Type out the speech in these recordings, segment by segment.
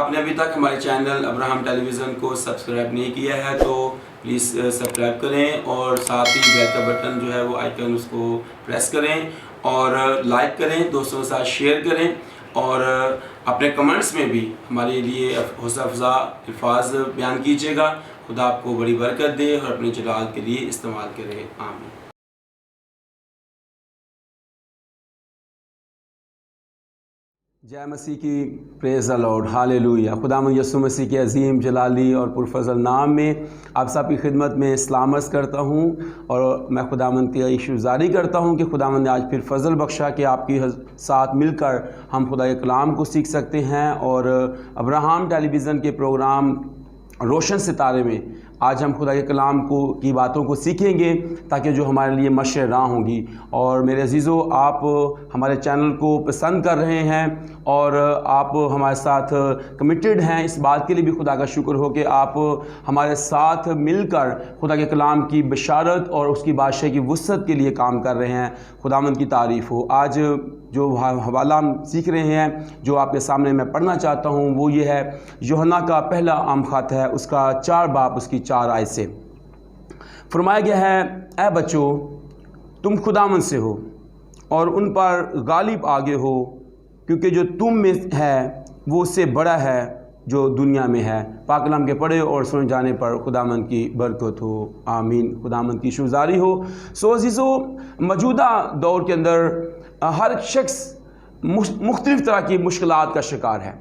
آپ نے ابھی تک ہمارے چینل ابراہم ٹیلی ویژن کو سبسکرائب نہیں کیا ہے تو پلیز سبسکرائب کریں اور ساتھ ہی بیل کا بٹن جو ہے وہ آئیکن اس کو پریس کریں اور لائک کریں، دوستوں کے ساتھ شیئر کریں اور اپنے کمنٹس میں بھی ہمارے لیے حوصلہ افزا الفاظ بیان کیجیے گا۔ خدا آپ کو بڑی برکت دے اور اپنے جلال کے لیے استعمال کرے، آمین۔ جے مسیح کی، پریز دی لارڈ، ہاللیلویہ۔ خداوند یسوع مسیح کے عظیم جلالی اور پرفضل نام میں آپ سب کی خدمت میں سلام عرض کرتا ہوں اور میں خداوند کی شکرگزاری کرتا ہوں کہ خداوند نے آج پھر فضل بخشا کہ آپ کے ساتھ مل کر ہم خدا کے کلام کو سیکھ سکتے ہیں اور ابراہم ٹیلی ویژن کے پروگرام روشن ستارے میں آج ہم خدا کے کلام کی باتوں کو سیکھیں گے تاکہ جو ہمارے لیے مشع راہ ہوں گی۔ اور میرے عزیزو، آپ ہمارے چینل کو پسند کر رہے ہیں اور آپ ہمارے ساتھ کمیٹڈ ہیں، اس بات کے لیے بھی خدا کا شکر ہو کہ آپ ہمارے ساتھ مل کر خدا کے کلام کی بشارت اور اس کی بادشاہی کی وسعت کے لیے کام کر رہے ہیں۔ خداوند کی تعریف ہو۔ آج جو حوالہ ہم سیکھ رہے ہیں، جو آپ کے سامنے میں پڑھنا چاہتا ہوں، وہ یہ ہے یوحنا کا پہلا عام خط ہے، اس کا 4 باب اس کی 4 آیت سے فرمایا گیا ہے، اے بچوں تم خداوند سے ہو اور ان پر غالب آگے ہو، کیونکہ جو تم میں ہے وہ اس سے بڑا ہے جو دنیا میں ہے۔ پاک کلام کے پڑھے اور سنے جانے پر خداوند کی برکت ہو، آمین۔ خداوند کی شکرگزاری ہو۔ عزیزو، موجودہ دور کے اندر ہر ایک شخص مختلف طرح کی مشکلات کا شکار ہے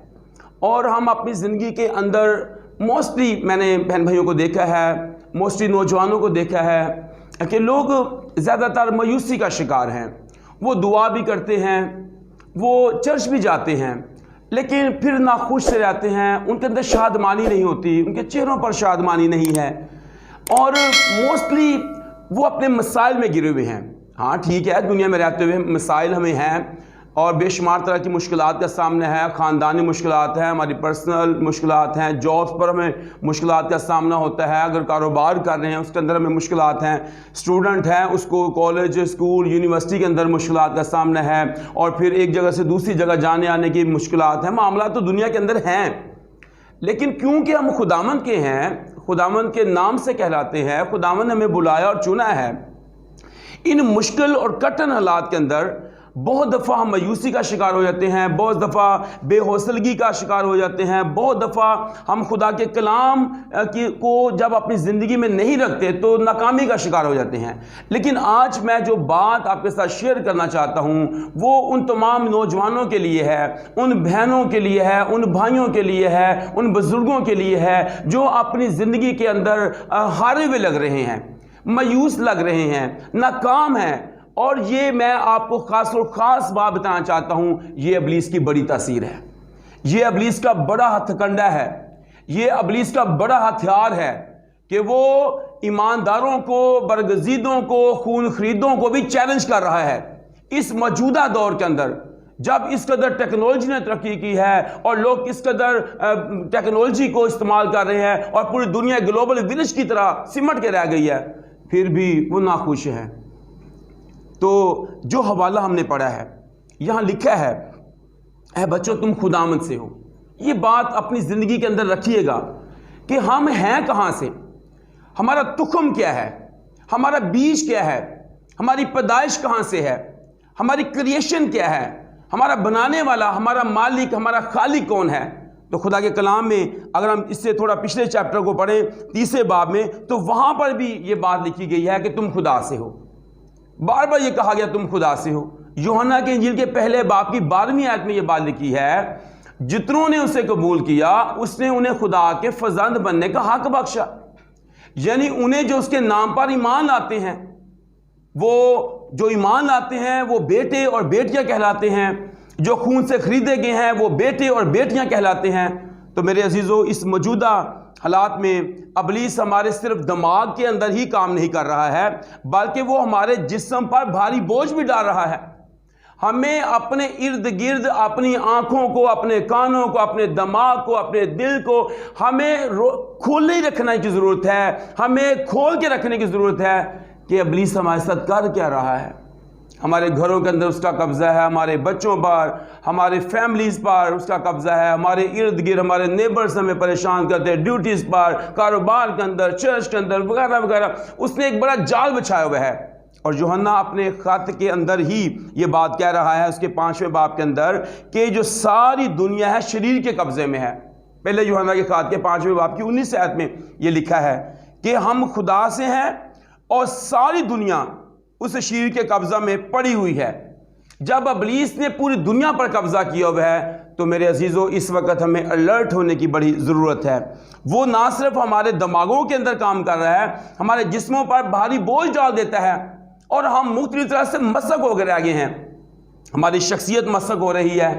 اور ہم اپنی زندگی کے اندر موسٹلی، میں نے بہن بھائیوں کو دیکھا ہے، موسٹلی نوجوانوں کو دیکھا ہے کہ لوگ زیادہ تر مایوسی کا شکار ہیں۔ وہ دعا بھی کرتے ہیں، وہ چرچ بھی جاتے ہیں، لیکن پھر ناخوش سے رہتے ہیں، ان کے اندر شادمانی نہیں ہوتی، ان کے چہروں پر شادمانی نہیں ہے اور موسٹلی وہ اپنے مسائل میں گرے ہوئے ہیں۔ ہاں ٹھیک ہے، دنیا میں رہتے ہوئے مسائل ہمیں ہیں اور بے شمار طرح کی مشکلات کا سامنا ہے، خاندانی مشکلات ہیں، ہماری پرسنل مشکلات ہیں، جابس پر ہمیں مشکلات کا سامنا ہوتا ہے، اگر کاروبار کر رہے ہیں اس کے اندر ہمیں مشکلات ہیں، اسٹوڈنٹ ہیں اس کو کالج، اسکول، یونیورسٹی کے اندر مشکلات کا سامنا ہے اور پھر ایک جگہ سے دوسری جگہ جانے آنے کی مشکلات ہیں۔ معاملات تو دنیا کے اندر ہیں، لیکن کیونکہ ہم خداوند کے ہیں، خداوند کے نام سے کہلاتے ہیں، خداوند نے ہمیں بلایا اور چنا ہے، ان مشکل اور کٹھن حالات کے اندر بہت دفعہ ہم مایوسی کا شکار ہو جاتے ہیں، بہت دفعہ بے حوصلگی کا شکار ہو جاتے ہیں، بہت دفعہ ہم خدا کے کلام کو جب اپنی زندگی میں نہیں رکھتے تو ناکامی کا شکار ہو جاتے ہیں۔ لیکن آج میں جو بات آپ کے ساتھ شیئر کرنا چاہتا ہوں وہ ان تمام نوجوانوں کے لیے ہے، ان بہنوں کے لیے ہے، ان بھائیوں کے لیے ہے، ان بزرگوں کے لیے ہے جو اپنی زندگی کے اندر ہارے ہوئے لگ رہے ہیں، مایوس لگ رہے ہیں، ناکام ہیں۔ اور یہ میں آپ کو خاص بات بتانا چاہتا ہوں، یہ ابلیس کی بڑی تاثیر ہے، یہ ابلیس کا بڑا ہتھ کنڈا ہے، یہ ابلیس کا بڑا ہتھیار ہے کہ وہ ایمانداروں کو، برگزیدوں کو، خون خریدوں کو بھی چیلنج کر رہا ہے۔ اس موجودہ دور کے اندر جب اس قدر ٹیکنالوجی نے ترقی کی ہے اور لوگ اس قدر ٹیکنالوجی کو استعمال کر رہے ہیں اور پوری دنیا گلوبل ولیج کی طرح سمٹ کے رہ گئی ہے، پھر بھی وہ ناخوش ہے۔ تو جو حوالہ ہم نے پڑھا ہے یہاں لکھا ہے، اے بچوں تم خداوند سے ہو۔ یہ بات اپنی زندگی کے اندر رکھیے گا کہ ہم ہیں کہاں سے، ہمارا تخم کیا ہے، ہمارا بیج کیا ہے، ہماری پیدائش کہاں سے ہے، ہماری کریشن کیا ہے، ہمارا بنانے والا، ہمارا مالک، ہمارا خالق کون ہے۔ تو خدا کے کلام میں اگر ہم اس سے تھوڑا پچھلے چیپٹر کو پڑھیں 3 باب میں، تو وہاں پر بھی یہ بات لکھی گئی ہے کہ تم خدا سے ہو، بار بار یہ کہا گیا تم خدا سے ہو۔ یوحنا کے انجیل کے پہلے باب کی 12ویں آیت میں یہ بات لکھی ہے، جتنوں نے اسے قبول کیا اس نے انہیں خدا کے فرزند بننے کا حق بخشا، یعنی انہیں جو اس کے نام پر ایمان لاتے ہیں، وہ جو ایمان لاتے ہیں وہ بیٹے اور بیٹیاں کہلاتے ہیں، جو خون سے خریدے گئے ہیں وہ بیٹے اور بیٹیاں کہلاتے ہیں۔ تو میرے عزیزو، اس موجودہ حالات میں ابلیس ہمارے صرف دماغ کے اندر ہی کام نہیں کر رہا ہے بلکہ وہ ہمارے جسم پر بھاری بوجھ بھی ڈال رہا ہے۔ ہمیں اپنے ارد گرد اپنی آنکھوں کو، اپنے کانوں کو، اپنے دماغ کو، اپنے دل کو ہمیں کھولے رکھنے کی ضرورت ہے، ہمیں کھول کے رکھنے کی ضرورت ہے کہ ابلیس ہمارے ساتھ کر کیا رہا ہے۔ ہمارے گھروں کے اندر اس کا قبضہ ہے، ہمارے بچوں پر، ہمارے فیملیز پر اس کا قبضہ ہے، ہمارے ارد گرد ہمارے نیبرز ہمیں پریشان کرتے ہیں، ڈیوٹیز پر، کاروبار کے اندر، چرچ کے اندر وغیرہ وغیرہ۔ اس نے ایک بڑا جال بچھایا ہوا ہے، اور یوحنا اپنے خط کے اندر ہی یہ بات کہہ رہا ہے، اس کے 5ویں باب کے اندر، کہ جو ساری دنیا ہے شریر کے قبضے میں ہے۔ پہلے یوحنا کے خط کے 5ویں باب کی 19 آیت میں یہ لکھا ہے کہ ہم خدا سے ہیں اور ساری دنیا اس شریر کے قبضہ میں پڑی ہوئی ہے۔ جب ابلیس نے پوری دنیا پر قبضہ کیا ہوا ہے تو میرے عزیزو اس وقت ہمیں الرٹ ہونے کی بڑی ضرورت ہے۔ وہ نہ صرف ہمارے دماغوں کے اندر کام کر رہا ہے، ہمارے جسموں پر بھاری بوجھ ڈال دیتا ہے، اور ہم مختلف طرح سے مسک ہو کر آگے ہیں۔ ہماری شخصیت مسک ہو رہی ہے،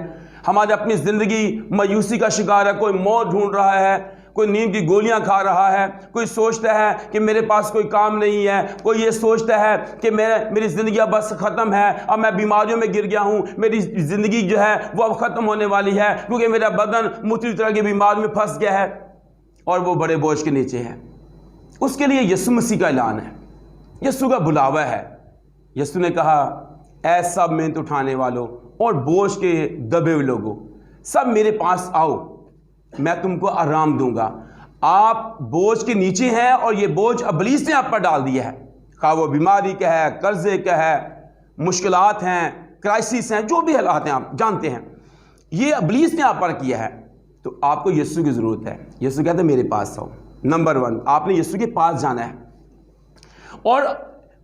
ہماری اپنی زندگی مایوسی کا شکار ہے، کوئی موت ڈھونڈ رہا ہے، کوئی نیند کی گولیاں کھا رہا ہے، کوئی سوچتا ہے کہ میرے پاس کوئی کام نہیں ہے، کوئی یہ سوچتا ہے کہ میری زندگی اب بس ختم ہے، اب میں بیماریوں میں گر گیا ہوں، میری زندگی جو ہے وہ اب ختم ہونے والی ہے، کیونکہ میرا بدن مختلف طرح کی بیماریوں میں پھنس گیا ہے اور وہ بڑے بوجھ کے نیچے ہے۔ اس کے لیے یسوع مسیح کا اعلان ہے، یسوع کا بلاوا ہے۔ یسوع نے کہا، اے سب محنت اٹھانے والوں اور بوجھ کے دبے ہوئے لوگوں، سب میرے پاس آؤ، میں تم کو آرام دوں گا۔ آپ بوجھ کے نیچے ہیں اور یہ بوجھ ابلیس نے آپ پر ڈال دیا ہے، خواہ وہ بیماری کا ہے، قرضے کا ہے، مشکلات ہیں، کرائسس ہیں، جو بھی حالات ہیں آپ جانتے ہیں، یہ ابلیس نے آپ پر کیا ہے۔ تو آپ کو یسوع کی ضرورت ہے۔ یسوع کہتا ہے میرے پاس آؤ۔ نمبر 1، آپ نے یسوع کے پاس جانا ہے۔ اور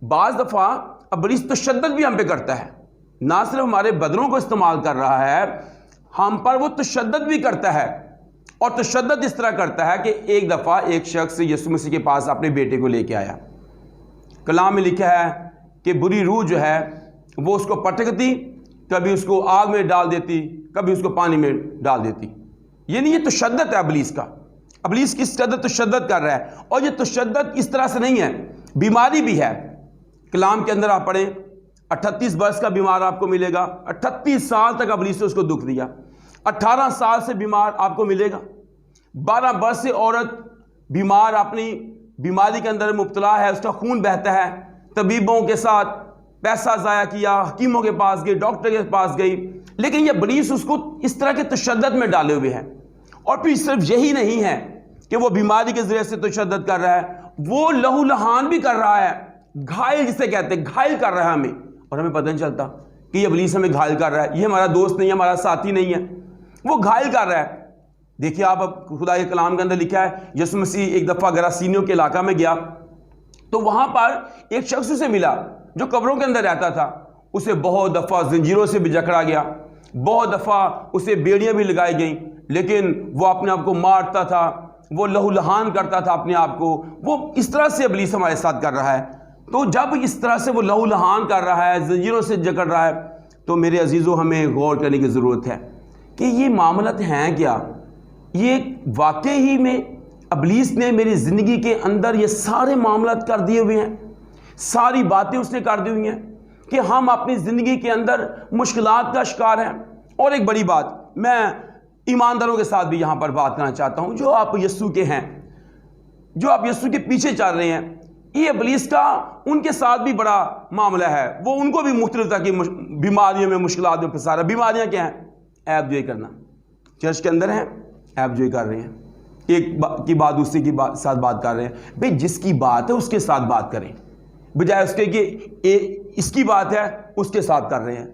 بعض دفعہ ابلیس تشدد بھی ہم پہ کرتا ہے، نہ صرف ہمارے بدنوں کو استعمال کر رہا ہے، ہم پر وہ تشدد بھی کرتا ہے۔ اور تشدد اس طرح کرتا ہے کہ ایک دفعہ ایک شخص یسوع مسیح کے پاس اپنے بیٹے کو لے کے آیا۔ کلام میں لکھا ہے کہ بری روح جو ہے وہ اس کو پٹکتی، کبھی اس کو آگ میں ڈال دیتی، کبھی اس کو پانی میں ڈال دیتی۔ یعنی یہ تشدد ہے ابلیس کا۔ ابلیس کس قدر تشدد کر رہا ہے، اور یہ تشدد اس طرح سے نہیں ہے، بیماری بھی ہے۔ کلام کے اندر آپ پڑھیں، 38 برس کا بیمار آپ کو ملے گا، 38 سال تک ابلیس نے اس کو دکھ دیا۔ 18 سال سے بیمار آپ کو ملے گا۔ 12 برس سے عورت بیمار اپنی بیماری کے اندر مبتلا ہے، اس کا خون بہتا ہے، طبیبوں کے ساتھ پیسہ ضائع کیا، حکیموں کے پاس گئی، ڈاکٹر کے پاس گئی، لیکن یہ ابلیس اس کو اس طرح کے تشدد میں ڈالے ہوئے ہے۔ اور پھر صرف یہی نہیں ہے کہ وہ بیماری کے ذریعے سے تشدد کر رہا ہے، وہ لہو لہان بھی کر رہا ہے، گھائل جسے کہتے ہیں، گھائل کر رہا ہے ہمیں، اور ہمیں پتہ نہیں چلتا کہ یہ ابلیس ہمیں گھائل کر رہا ہے، یہ ہمارا دوست نہیں ہے، ہمارا ساتھی نہیں ہے، وہ گھائل کر رہا ہے۔ دیکھیے آپ اب خدا کے کلام کے اندر لکھا ہے، یسوع مسیح ایک دفعہ گراسینیوں کے علاقہ میں گیا تو وہاں پر ایک شخص اسے ملا جو قبروں کے اندر رہتا تھا۔ اسے بہت دفعہ زنجیروں سے بھی جکڑا گیا، بہت دفعہ اسے بیڑیاں بھی لگائی گئیں، لیکن وہ اپنے آپ کو مارتا تھا، وہ لہو لہان کرتا تھا اپنے آپ کو۔ وہ اس طرح سے ابلیس ہمارے ساتھ کر رہا ہے۔ تو جب اس طرح سے وہ لہو لہان کر رہا ہے، زنجیروں سے جکڑ رہا ہے، تو میرے عزیزوں ہمیں غور کرنے کی ضرورت ہے کہ یہ معاملات ہیں کیا؟ یہ واقعی ہی میں ابلیس نے میری زندگی کے اندر یہ سارے معاملات کر دیے ہوئے ہیں، ساری باتیں اس نے کر دی ہوئی ہیں کہ ہم اپنی زندگی کے اندر مشکلات کا شکار ہیں۔ اور ایک بڑی بات میں ایمانداروں کے ساتھ بھی یہاں پر بات کرنا چاہتا ہوں، جو آپ یسوع کے ہیں، جو آپ یسوع کے پیچھے چل رہے ہیں، یہ ابلیس کا ان کے ساتھ بھی بڑا معاملہ ہے۔ وہ ان کو بھی مختلف طرح کی بیماریوں میں، مشکلات میں پھنسا رہا ہے۔ بیماریاں کیا ہیں؟ عیب جوئی کرنا۔ چرچ کے اندر ہیں، عیب جوئی کر رہے ہیں، ایک کی بات دوسرے کی ساتھ بات کر رہے ہیں۔ بھئی جس کی بات ہے اس کے ساتھ بات کریں، بجائے اس کے کہ اس کی بات ہے اس کے ساتھ کر رہے ہیں۔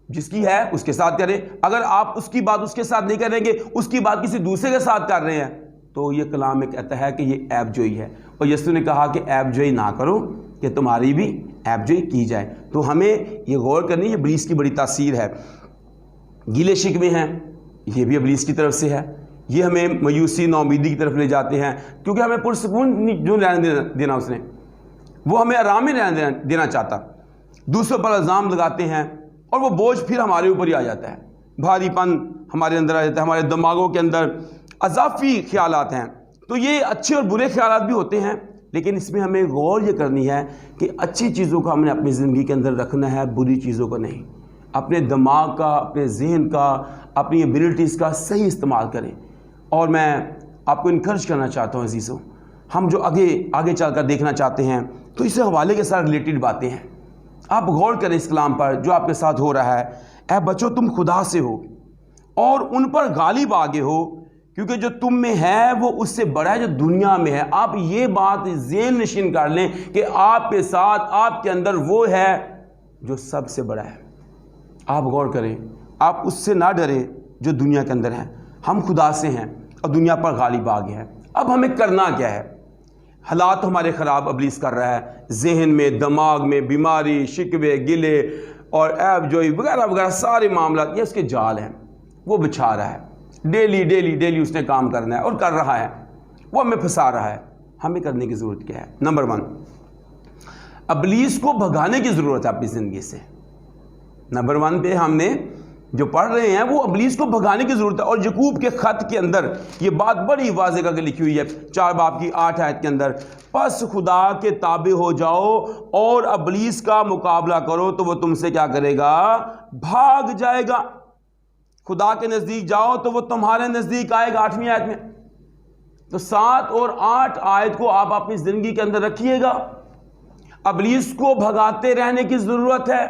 جس کی ہے اس کے ساتھ کریں۔ اگر آپ اس کی بات اس کے ساتھ نہیں کریں گے، اس کی بات کسی دوسرے کے ساتھ کر رہے ہیں، تو یہ کلام میں کہتا ہے کہ یہ عیب جوئی ہے۔ اور یسوع نے کہا کہ عیب جوئی نہ کرو کہ تمہاری بھی عیب جوئی کی جائے۔ تو ہمیں یہ غور کرنی، یہ ابلیس کی بڑی تاثیر ہے۔ گیلے شکوے ہیں، یہ بھی ابلیس کی طرف سے ہے۔ یہ ہمیں مایوسی، ناامیدی کی طرف لے جاتے ہیں، کیونکہ ہمیں پرسکون جو رہنے دینا اس نے، وہ ہمیں آرام میں رہنے دینا چاہتا۔ دوسروں پر الزام لگاتے ہیں اور وہ بوجھ پھر ہمارے اوپر ہی آ جاتا ہے، بھاری پن ہمارے اندر آ جاتا ہے، ہمارے دماغوں کے اندر اضافی خیالات ہیں۔ تو یہ اچھے اور برے خیالات بھی ہوتے ہیں، لیکن اس میں ہمیں غور یہ کرنی ہے کہ اچھی چیزوں کو ہم نے اپنی زندگی کے اندر رکھنا ہے، بری چیزوں کو نہیں۔ اپنے دماغ کا، اپنے ذہن کا، اپنی ایبلٹیز کا صحیح استعمال کریں۔ اور میں آپ کو انکرج کرنا چاہتا ہوں عزیزوں، ہم جو آگے چل کر دیکھنا چاہتے ہیں تو اس حوالے کے ساتھ ریلیٹڈ باتیں ہیں۔ آپ غور کریں اس کلام پر جو آپ کے ساتھ ہو رہا ہے. اے بچوں تم خدا سے ہو اور ان پر غالب آگے ہو، کیونکہ جو تم میں ہے وہ اس سے بڑا ہے جو دنیا میں ہے. آپ یہ بات ذہن نشین کر لیں کہ آپ کے ساتھ آپ کے اندر وہ ہے جو سب سے بڑا ہے. آپ غور کریں، آپ اس سے نہ ڈریں جو دنیا کے اندر ہے. ہم خدا سے ہیں اور دنیا پر غالب آگے ہے. اب ہمیں کرنا کیا ہے؟ حالات ہمارے خراب ابلیس کر رہا ہے، ذہن میں، دماغ میں بیماری، شکوے، گلے اور عیب جوئی وغیرہ وغیرہ سارے معاملات، یہ اس کے جال ہیں، وہ بچھا رہا ہے. ڈیلی ڈیلی ڈیلی اس نے کام کرنا ہے اور کر رہا ہے، وہ ہمیں پھنسا رہا ہے. ہمیں کرنے کی ضرورت کیا ہے؟ نمبر 1، ابلیس کو بھگانے کی ضرورت ہے اپنی زندگی سے. نمبر 1 پہ ہم نے جو پڑھ رہے ہیں وہ ابلیس کو بھگانے کی ضرورت ہے. اور یعقوب کے خط کے اندر یہ بات بڑی واضح کر کے لکھی ہوئی ہے 4 باب کی 8 آیت کے اندر، پس خدا کے تابع ہو جاؤ اور ابلیس کا مقابلہ کرو تو وہ تم سے کیا کرے گا؟ بھاگ جائے گا. خدا کے نزدیک جاؤ تو وہ تمہارے نزدیک آئے گا. 8ویں آیت میں. تو 7 اور 8 آیت کو آپ اپنی زندگی کے اندر رکھیے گا. ابلیس کو بھگاتے رہنے کی ضرورت ہے.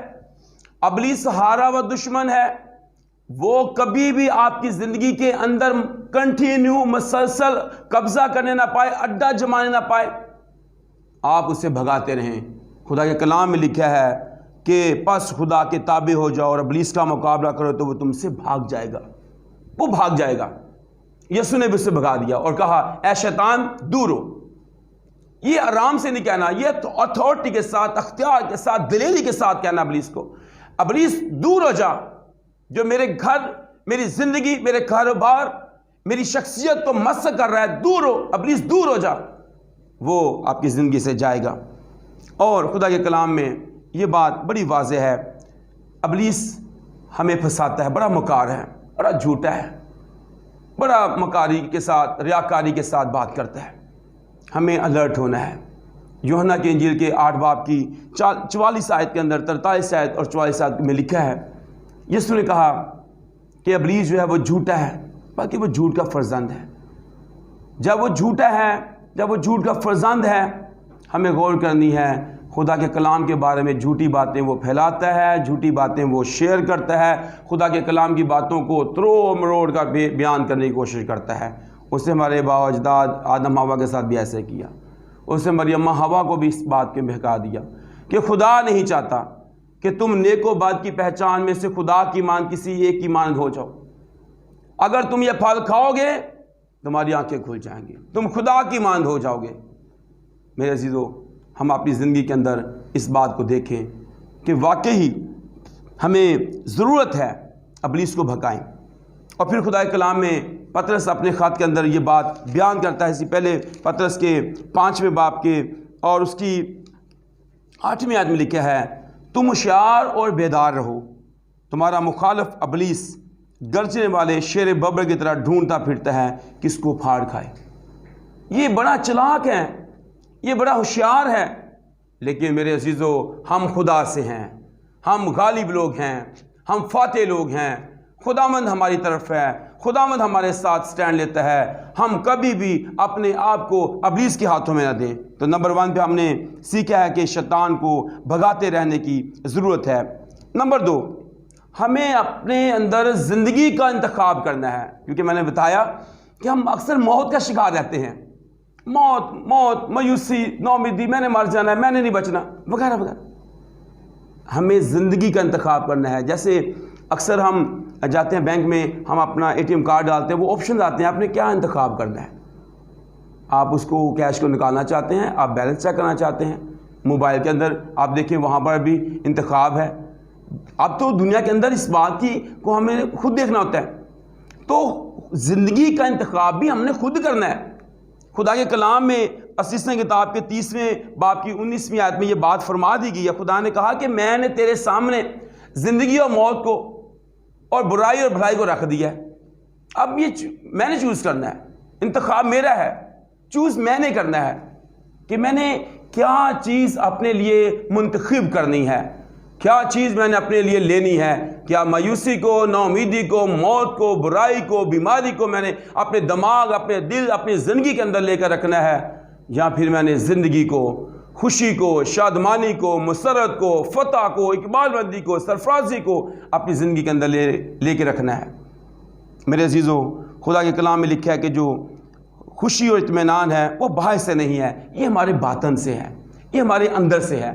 ابلیس ہارا و دشمن ہے، وہ کبھی بھی آپ کی زندگی کے اندر کنٹینیو مسلسل قبضہ کرنے نہ پائے، اڈا جمانے نہ پائے. آپ اسے بھگاتے رہیں. خدا کے کلام میں لکھا ہے کہ پس خدا کے تابع ہو جاؤ اور ابلیس کا مقابلہ کرو تو وہ تم سے بھاگ جائے گا. وہ بھاگ جائے گا. یسوع نے بھی اسے بھگا دیا اور کہا اے شیطان دور ہو. یہ آرام سے نہیں کہنا، یہ اتھارٹی کے ساتھ، اختیار کے ساتھ، دلیری کے ساتھ کہنا ابلیس کو، ابلیس دور ہو جا، جو میرے گھر، میری زندگی، میرے کاروبار، میری شخصیت کو مس کر رہا ہے، دور ہو ابلیس، دور ہو جا. وہ آپ کی زندگی سے جائے گا. اور خدا کے کلام میں یہ بات بڑی واضح ہے، ابلیس ہمیں پھنساتا ہے، بڑا مکار ہے، بڑا جھوٹا ہے، بڑا مکاری کے ساتھ، ریاکاری کے ساتھ بات کرتا ہے. ہمیں الرٹ ہونا ہے. یوحنا کی انجیل کے 8 باب کی 44 آیت کے اندر 43 آیت اور 44 آیت میں لکھا ہے، یسوع نے کہا کہ ابلیس جو ہے وہ جھوٹا ہے، باقی وہ جھوٹ کا فرزند ہے. جب وہ جھوٹا ہے، جب وہ جھوٹ کا فرزند ہے، ہمیں غور کرنی ہے. خدا کے کلام کے بارے میں جھوٹی باتیں وہ پھیلاتا ہے، جھوٹی باتیں وہ شیئر کرتا ہے، خدا کے کلام کی باتوں کو تروڑ مروڑ کر بیان کرنے کی کوشش کرتا ہے. اس نے ہمارے باو اجداد آدم حوا کے ساتھ بھی ایسے کیا. اس نے مریم حوا کو بھی اس بات پہ بہکا دیا کہ خدا نہیں چاہتا کہ تم نیک و بد کی پہچان میں سے خدا کی مان کسی ایک کی مانند ہو جاؤ. اگر تم یہ پھل کھاؤ گے تمہاری آنکھیں کھل جائیں گی، تم خدا کی مانند ہو جاؤ گے. میرے عزیزو، ہم اپنی زندگی کے اندر اس بات کو دیکھیں کہ واقعی ہمیں ضرورت ہے ابلیس کو بھگائیں. اور پھر خدا کے کلام میں پطرس اپنے خط کے اندر یہ بات بیان کرتا ہے. اسی پہلے پطرس کے 5ویں باب کے اور اس کی 8ویں آیت میں لکھا ہے، تم ہوشیار اور بیدار رہو، تمہارا مخالف ابلیس گرجنے والے شیر ببر کی طرح ڈھونڈتا پھرتا ہے کس کو پھاڑ کھائے. یہ بڑا چلاک ہے، یہ بڑا ہوشیار ہے. لیکن میرے عزیزو، ہم خدا سے ہیں، ہم غالب لوگ ہیں، ہم فاتح لوگ ہیں. خداوند ہماری طرف ہے، خداوند ہمارے ساتھ سٹینڈ لیتا ہے. ہم کبھی بھی اپنے آپ کو ابلیس کے ہاتھوں میں نہ دیں. تو نمبر 1 پہ ہم نے سیکھا ہے کہ شیطان کو بھگاتے رہنے کی ضرورت ہے. نمبر 2، ہمیں اپنے اندر زندگی کا انتخاب کرنا ہے، کیونکہ میں نے بتایا کہ ہم اکثر موت کا شکار رہتے ہیں. موت، مایوسی، نومیدی، میں نے مر جانا ہے، میں نے نہیں بچنا، وغیرہ وغیرہ. ہمیں زندگی کا انتخاب کرنا ہے. جیسے اکثر ہم جاتے ہیں بینک میں، ہم اپنا ATM کارڈ ڈالتے ہیں، وہ آپشنز آتے ہیں، آپ نے کیا انتخاب کرنا ہے. آپ اس کو کیش کو نکالنا چاہتے ہیں، آپ بیلنس چیک کرنا چاہتے ہیں. موبائل کے اندر آپ دیکھیں وہاں پر بھی انتخاب ہے. اب تو دنیا کے اندر اس بات کی کو ہمیں خود دیکھنا ہوتا ہے. تو زندگی کا انتخاب بھی ہم نے خود کرنا ہے. خدا کے کلام میں 80 کتاب کے 30ویں باب کی 19ویں آیت میں یہ بات فرما دی گئی ہے. خدا نے کہا کہ میں نے تیرے سامنے زندگی اور موت کو اور برائی اور بھلائی کو رکھ دیا ہے. اب یہ میں نے چوز کرنا ہے، انتخاب میرا ہے. چوز میں نے کرنا ہے کہ میں نے کیا چیز اپنے لیے منتخب کرنی ہے، کیا چیز میں نے اپنے لیے لینی ہے. کیا مایوسی کو، ناامیدی کو، موت کو، برائی کو، بیماری کو میں نے اپنے دماغ، اپنے دل، اپنی زندگی کے اندر لے کر رکھنا ہے، یا پھر میں نے زندگی کو، خوشی کو، شادمانی کو، مسرت کو، فتح کو، اقبال مندی کو، سرفرازی کو اپنی زندگی کے اندر لے کے رکھنا ہے۔ میرے عزیزو، خدا کے کلام میں لکھا ہے کہ جو خوشی اور اطمینان ہے وہ باہر سے نہیں ہے، یہ ہمارے باطن سے ہے، یہ ہمارے اندر سے ہے۔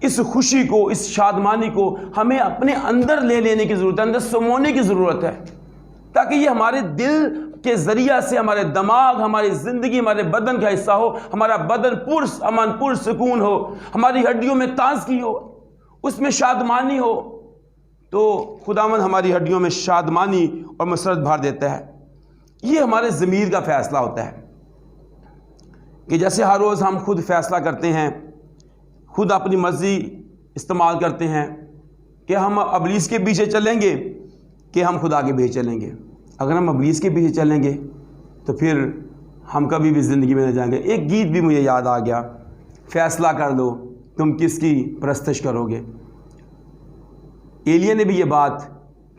اس خوشی کو، اس شادمانی کو ہمیں اپنے اندر لے لینے کی ضرورت ہے، اندر سمونے کی ضرورت ہے، تاکہ یہ ہمارے دل کے ذریعہ سے ہمارے دماغ، ہماری زندگی، ہمارے بدن کا حصہ ہو، ہمارا بدن پرامن پرسکون ہو، ہماری ہڈیوں میں تازگی ہو، اس میں شادمانی ہو، تو خداوند ہماری ہڈیوں میں شادمانی اور مسرت بھر دیتا ہے۔ یہ ہمارے ضمیر کا فیصلہ ہوتا ہے کہ جیسے ہر روز ہم خود فیصلہ کرتے ہیں، خود اپنی مرضی استعمال کرتے ہیں کہ ہم ابلیس کے پیچھے چلیں گے کہ ہم خدا کے پیچھے چلیں گے۔ اگر ہم ابلیس کے پیچھے چلیں گے تو پھر ہم کبھی بھی زندگی میں نہ جائیں گے۔ ایک گیت بھی مجھے یاد آ گیا، فیصلہ کر لو تم کس کی پرستش کرو گے۔ ایلیا نے بھی یہ بات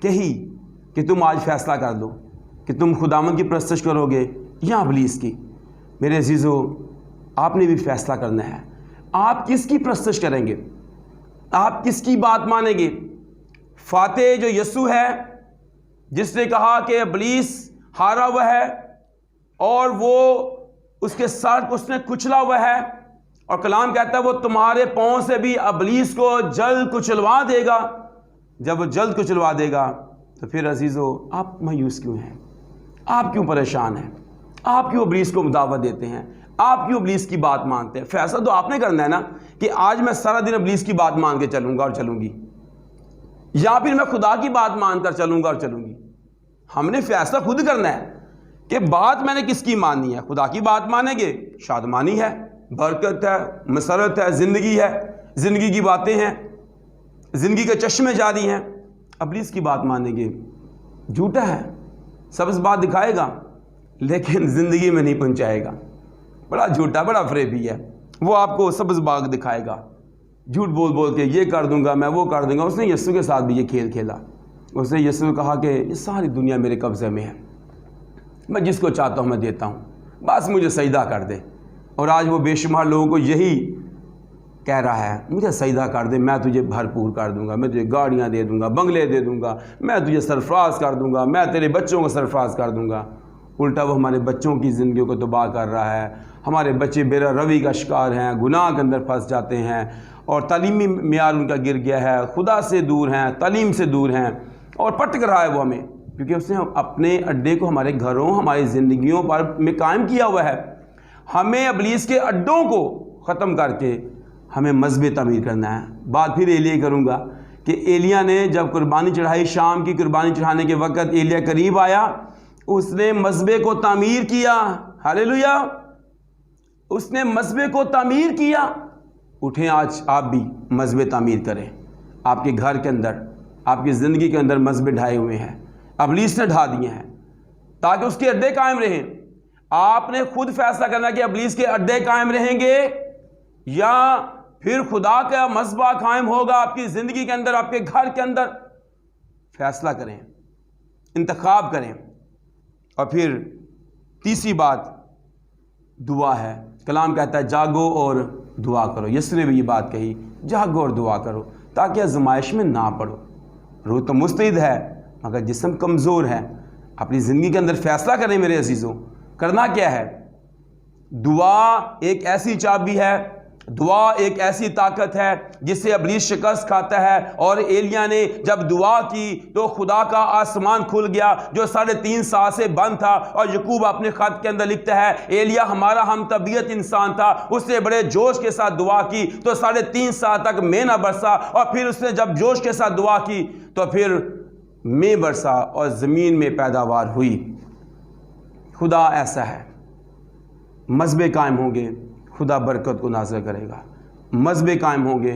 کہی کہ تم آج فیصلہ کر لو کہ تم خداوند کی پرستش کرو گے یا ابلیس کی۔ میرے عزیزو، آپ نے بھی فیصلہ کرنا ہے، آپ کس کی پرستش کریں گے، آپ کس کی بات مانیں گے۔ فاتح جو یسوع ہے، جس نے کہا کہ ابلیس ہارا ہوا ہے اور وہ اس کے سر کو اس نے کچلا ہوا ہے، اور کلام کہتا ہے وہ تمہارے پاؤں سے بھی ابلیس کو جلد کچلوا دے گا۔ جب وہ جلد کچلوا دے گا تو پھر عزیزو آپ مایوس کیوں ہیں، آپ کیوں پریشان ہیں، آپ کیوں ابلیس کو دعوت دیتے ہیں، آپ کیوں ابلیس کی بات مانتے ہیں؟ فیصلہ تو آپ نے کرنا ہے نا کہ آج میں سارا دن ابلیس کی بات مان کے چلوں گا اور چلوں گی، یا پھر میں خدا کی بات مان کر چلوں گا اور چلوں گی۔ ہم نے فیصلہ خود کرنا ہے کہ بات میں نے کس کی ماننی ہے۔ خدا کی بات مانیں گے، شادمانی ہے، برکت ہے، مسرت ہے، زندگی ہے، زندگی کی باتیں ہیں، زندگی کے چشمے جاری ہیں۔ ابلیس کی بات مانیں گے، جھوٹا ہے، سبز بات دکھائے گا لیکن زندگی میں نہیں پہنچائے گا، بڑا جھوٹا، بڑا فریبی ہے، وہ آپ کو سبز باغ دکھائے گا، جھوٹ بول بول کے یہ کر دوں گا، میں وہ کر دوں گا۔ اس نے یسوع کے ساتھ بھی یہ کھیل کھیلا، اس نے یسوع کہا کہ یہ ساری دنیا میرے قبضے میں ہے، میں جس کو چاہتا ہوں میں دیتا ہوں، بس مجھے سجدہ کر دے۔ اور آج وہ بے شمار لوگوں کو یہی کہہ رہا ہے، مجھے سجدہ کر دے، میں تجھے بھرپور کر دوں گا، میں تجھے گاڑیاں دے دوں گا، بنگلے دے دوں گا، میں تجھے سرفراز کر دوں گا، میں تیرے بچوں کو سرفراز کر دوں گا۔ الٹا وہ ہمارے بچوں کی زندگیوں کو تباہ کر رہا ہے، ہمارے بچے بے روی کا شکار ہیں، گناہ کے اندر پھنس جاتے ہیں، اور تعلیمی معیار ان کا گر گیا ہے، خدا سے دور ہیں، تعلیم سے دور ہیں، اور پٹک رہا ہے وہ ہمیں، کیونکہ اس نے اپنے اڈے کو ہمارے گھروں، ہماری زندگیوں پر میں قائم کیا ہوا ہے۔ ہمیں ابلیس کے اڈوں کو ختم کر کے ہمیں مذہب تعمیر کرنا ہے۔ بات پھر ایلیا کروں گا کہ ایلیا نے جب قربانی چڑھائی، شام کی قربانی چڑھانے کے وقت ایلیا قریب آیا، اس نے مذہب کو تعمیر کیا۔ ہاللیلویا، اس نے مذہب کو تعمیر کیا۔ اٹھیں آج آپ بھی مذہب تعمیر کریں، آپ کے گھر کے اندر، آپ کی زندگی کے اندر مذہب ڈھائے ہوئے ہیں، ابلیس نے ڈھا دیے ہیں، تاکہ اس کے اڈے قائم رہیں۔ آپ نے خود فیصلہ کرنا کہ ابلیس کے اڈے قائم رہیں گے یا پھر خدا کا مذہبہ قائم ہوگا آپ کی زندگی کے اندر، آپ کے گھر کے اندر۔ فیصلہ کریں، انتخاب کریں۔ اور پھر تیسری بات دعا ہے۔ کلام کہتا ہے جاگو اور دعا کرو۔ یسوع نے بھی یہ بات کہی، جاگو اور دعا کرو تاکہ آزمائش میں نہ پڑو۔ روح تو مستعد ہے مگر جسم کمزور ہے۔ اپنی زندگی کے اندر فیصلہ کریں میرے عزیزوں، کرنا کیا ہے؟ دعا ایک ایسی چابی ہے، دعا ایک ایسی طاقت ہے جس سے ابلیس شکست کھاتا ہے۔ اور ایلیا نے جب دعا کی تو خدا کا آسمان کھل گیا جو 3.5 سال سے بند تھا۔ اور یعقوب اپنے خط کے اندر لکھتا ہے، ایلیا ہمارا ہم طبیعت انسان تھا، اس نے بڑے جوش کے ساتھ دعا کی تو 3.5 سال تک مینہ برسا، اور پھر اس نے جب جوش کے ساتھ دعا کی تو پھر میں برسا اور زمین میں پیداوار ہوئی۔ خدا ایسا ہے، مذہب قائم ہوں گے، خدا برکت کو نازل کرے گا۔ مذہب قائم ہوں گے،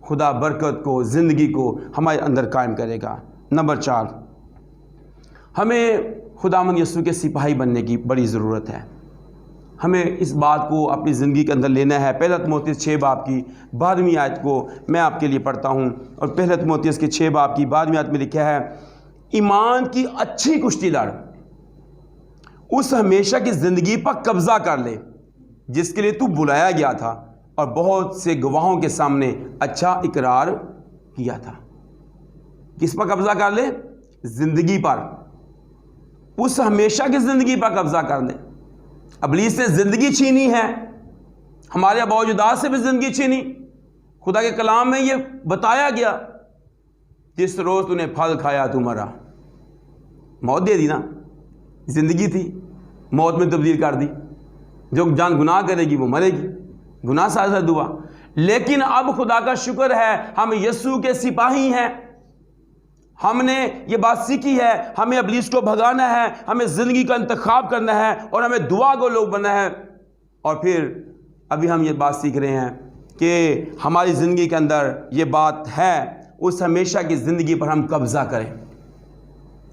خدا برکت کو، زندگی کو ہمارے اندر قائم کرے گا۔ نمبر 4، ہمیں خداوند یسوع کے سپاہی بننے کی بڑی ضرورت ہے۔ ہمیں اس بات کو اپنی زندگی کے اندر لینا ہے۔ پہلا تموتھیوس 6 باب کی 12ویں آیت کو میں آپ کے لیے پڑھتا ہوں، اور پہلا تموتھیوس کے 6 باب کی 12ویں آیت میں لکھا ہے، ایمان کی اچھی کشتی لڑ، اس ہمیشہ کی زندگی پر قبضہ کر لے جس کے لیے تو بلایا گیا تھا، اور بہت سے گواہوں کے سامنے اچھا اقرار کیا تھا۔ کس پر قبضہ کر لے؟ زندگی پر، اس ہمیشہ کی زندگی پر قبضہ کر لے۔ ابلیس نے زندگی چھینی ہے، ہمارے آباء و اجداد سے بھی زندگی چھینی۔ خدا کے کلام میں یہ بتایا گیا، جس روز تو نے پھل کھایا تو مرا۔ موت دے دی نا، زندگی تھی موت میں تبدیل کر دی۔ جو جان گناہ کرے گی وہ مرے گی، گناہ سازد ہوا۔ لیکن اب خدا کا شکر ہے ہم یسوع کے سپاہی ہیں، ہم نے یہ بات سیکھی ہے، ہمیں ابلیس کو بھگانا ہے، ہمیں زندگی کا انتخاب کرنا ہے اور ہمیں دعا کو لوگ بننا ہے۔ اور پھر ابھی ہم یہ بات سیکھ رہے ہیں کہ ہماری زندگی کے اندر یہ بات ہے، اس ہمیشہ کی زندگی پر ہم قبضہ کریں۔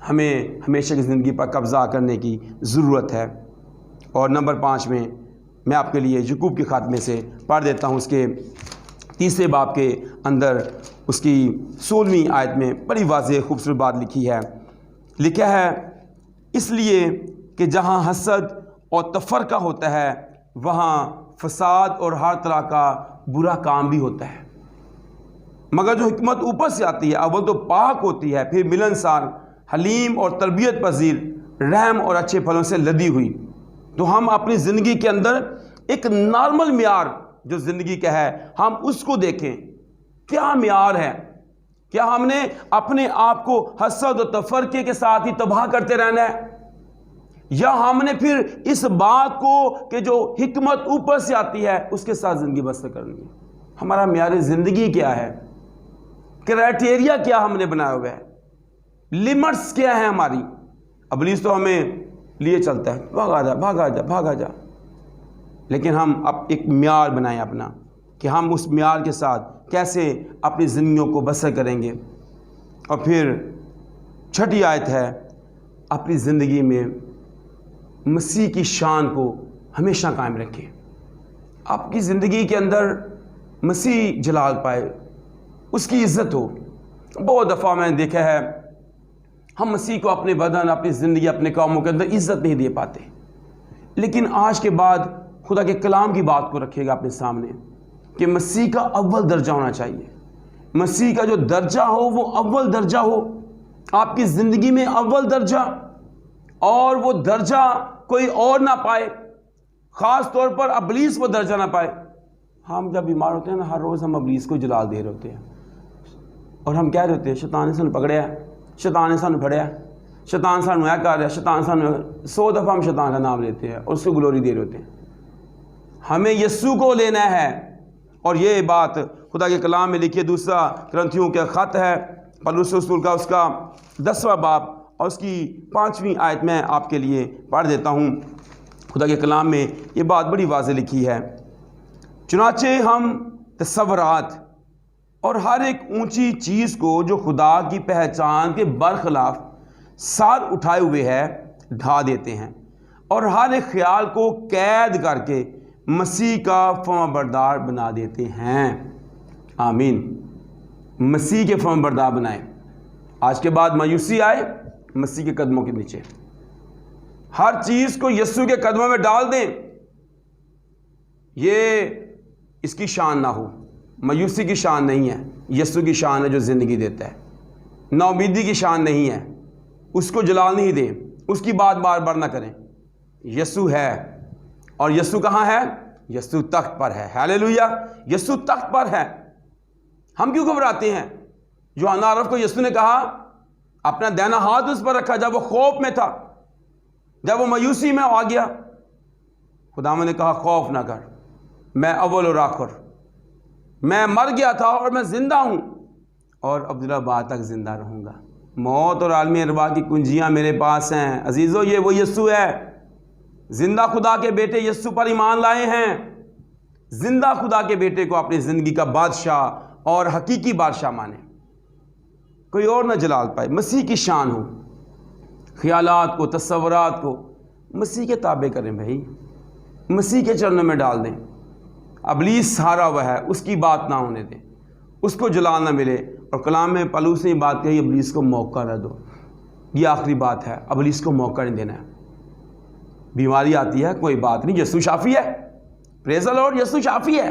ہمیں ہمیشہ کی زندگی پر قبضہ کرنے کی ضرورت ہے۔ اور نمبر 5 میں آپ کے لیے یعقوب کے خاتمے سے پڑھ دیتا ہوں، اس کے 3 باب کے اندر اس کی 16ویں آیت میں بڑی واضح خوبصورت بات لکھی ہے۔ لکھا ہے، اس لیے کہ جہاں حسد اور تفرقہ ہوتا ہے وہاں فساد اور ہر طرح کا برا کام بھی ہوتا ہے، مگر جو حکمت اوپر سے آتی ہے اول تو پاک ہوتی ہے، پھر ملنسار، حلیم اور تربیت پذیر، رحم اور اچھے پھلوں سے لدی ہوئی۔ تو ہم اپنی زندگی کے اندر ایک نارمل معیار جو زندگی کا ہے ہم اس کو دیکھیں، کیا معیار ہے؟ کیا ہم نے اپنے آپ کو حسد و تفرقے کے ساتھ ہی تباہ کرتے رہنا ہے، یا ہم نے پھر اس بات کو کہ جو حکمت اوپر سے آتی ہے اس کے ساتھ زندگی بسر کرنی ہے؟ ہمارا معیار زندگی کیا ہے؟ کرائٹیریا کیا ہم نے بنایا ہوا ہے؟ لیمٹس کیا ہے ہماری؟ ابلیس تو ہمیں لیے چلتا ہے، بھاگا جا بھاگا جا بھاگا جا، لیکن ہم اب ایک معیار بنائیں اپنا کہ ہم اس معیار کے ساتھ کیسے اپنی زندگیوں کو بسر کریں گے۔ اور پھر 6 آیت ہے، اپنی زندگی میں مسیح کی شان کو ہمیشہ قائم رکھیں۔ آپ کی زندگی کے اندر مسیح جلال پائے، اس کی عزت ہو۔ بہت دفعہ میں نے دیکھا ہے ہم مسیح کو اپنے بدن، اپنی زندگی، اپنے کاموں کے اندر عزت نہیں دے پاتے، لیکن آج کے بعد خدا کے کلام کی بات کو رکھے گا اپنے سامنے کہ مسیح کا اول درجہ ہونا چاہیے۔ مسیح کا جو درجہ ہو وہ اول درجہ ہو آپ کی زندگی میں، اول درجہ، اور وہ درجہ کوئی اور نہ پائے، خاص طور پر ابلیس وہ درجہ نہ پائے۔ ہم جب بیمار ہوتے ہیں نا، ہر روز ہم ابلیس کو جلال دے رہے ہوتے ہیں، اور ہم کہہ رہے ہوتے ہیں شیطان نے سانو پکڑیا، شیطان نے سانو پھڑیا، شیطان سانو اے کر رہا ہے، شیطان سانو 100 دفعہ ہم شیطان کا نام لیتے ہیں اور اس کو گلوری دے رہے ہوتے ہیں۔ ہمیں یسوع کو لینا ہے، اور یہ بات خدا کے کلام میں لکھی ہے۔ 2 کرنتھیوں کا خط ہے پولس رسول کا، اس کا 10واں باب اور اس کی 5ویں آیت میں آپ کے لیے پڑھ دیتا ہوں۔ خدا کے کلام میں یہ بات بڑی واضح لکھی ہے، چنانچہ ہم تصورات اور ہر ایک اونچی چیز کو جو خدا کی پہچان کے برخلاف سار اٹھائے ہوئے ہے ڈھا دیتے ہیں، اور ہر ایک خیال کو قید کر کے مسیح کا فرمانبردار بنا دیتے ہیں۔ آمین۔ مسیح کے فرمانبردار بنائیں۔ آج کے بعد مایوسی آئے، مسیح کے قدموں کے نیچے ہر چیز کو یسوع کے قدموں میں ڈال دیں۔ یہ اس کی شان نہ ہو، مایوسی کی شان نہیں ہے، یسوع کی شان ہے جو زندگی دیتا ہے۔ نا امیدی کی شان نہیں ہے، اس کو جلال نہیں دیں، اس کی بات بار بار نہ کریں۔ یسوع ہے، اور یسوع کہاں ہے؟ یسوع تخت پر ہے۔ ہاللیلویہ، یسوع تخت پر ہے۔ ہم کیوں گھبراتے ہیں؟ یوحنا عرف کو یسوع نے کہا اپنا دائنا ہاتھ اس پر رکھا جب وہ خوف میں تھا، جب وہ مایوسی میں آ گیا۔ خداوند نے کہا خوف نہ کر، میں اول اور آخر، میں مر گیا تھا اور میں زندہ ہوں اور ابدالآباد تک زندہ رہوں گا۔ موت اور عالمی ارواح کی کنجیاں میرے پاس ہیں۔ عزیزو، یہ وہ یسوع ہے، زندہ خدا کے بیٹے یسوع پر ایمان لائے ہیں۔ زندہ خدا کے بیٹے کو اپنی زندگی کا بادشاہ اور حقیقی بادشاہ مانیں، کوئی اور نہ جلال پائے، مسیح کی شان ہو۔ خیالات کو، تصورات کو مسیح کے تابع کریں بھائی، مسیح کے چرنوں میں ڈال دیں۔ ابلیس ہارا ہوا ہے، اس کی بات نہ ہونے دیں، اس کو جلال نہ ملے۔ اور کلام میں پولس نے یہ بات کہی، ابلیس کو موقع نہ دو۔ یہ آخری بات ہے، ابلیس کو موقع نہیں دینا ہے۔ بیماری آتی ہے، کوئی بات نہیں، یسوع شافی ہے۔ پریز دی لارڈ، یسوع شافی ہے۔